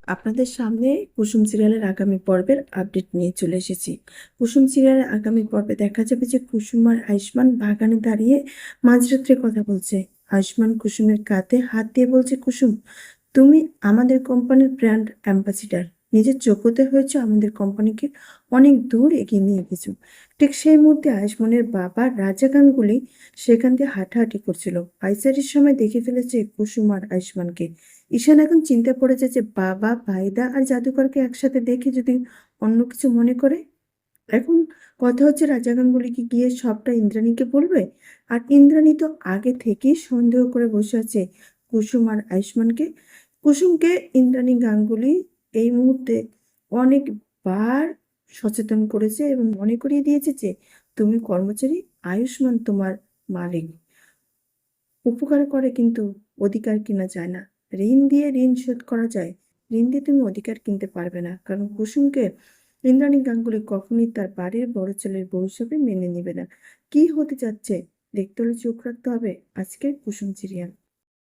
আপনাদের সামনে কুসুম সিরিয়ালের আগামী পর্বের আপডেট নিয়ে চলে এসেছি। কুসুম সিরিয়ালের আগামী পর্বে দেখা যাবে যে কুসুম আর আয়ুষ্মান বাগানে দাঁড়িয়ে মাঝরাত্রে কথা বলছে। আয়ুষ্মান কুসুমের কাঁধে হাত দিয়ে বলছে, কুসুম, তুমি আমাদের কোম্পানির ব্র্যান্ড অ্যাম্বাসিডার। নিজের যোগ্যতা হয়েছে আমাদের কোম্পানিকে অনেক দূর এগিয়ে নিয়ে গেছো। ঠিক সেই মুহূর্তে আয়ুষ্মানের বাবা রাজা গাঙ্গুলি সেখান দিয়ে হাঁটাহাঁটি করছিল। পাইচারির সময় দেখে ফেলেছে কুসুম আর আয়ুষ্মানকে। ঈশান এখন চিন্তায় পড়েছে যে বাবা, ভাইদা আর জাদুকরকে একসাথে দেখে যদি অন্য কিছু মনে করে। এখন কথা হচ্ছে রাজা গাঙ্গুলিকে গিয়ে সবটা ইন্দ্রাণীকে বলবে। আর ইন্দ্রাণী তো আগে থেকেই সন্দেহ করে বসে আছে কুসুম আর আয়ুষ্মানকে। কুসুমকে ইন্দ্রাণী গাঙ্গুলি এই মুহূর্তে অনেকবার সচেতন করেছে এবং মনে করিয়ে দিয়েছে যে তুমি কর্মচারী, আয়ুষ্মান তোমার মালিক। উপকার করে কিন্তু অধিকার কিনা যায় না। ঋণ দিয়ে ঋণ শোধ করা যায়, ঋণ দিয়ে তুমি অধিকার কিনতে পারবে না। কারণ কুসুমকে ইন্দ্রাণী গাঙ্গুলি কখনোই তার বাড়ির বড় ছেলের বউ হিসেবে মেনে নেবে না। কি হতে যাচ্ছে দেখতে হলে চোখ রাখতে হবে আজকের কুসুম সিরিয়াল।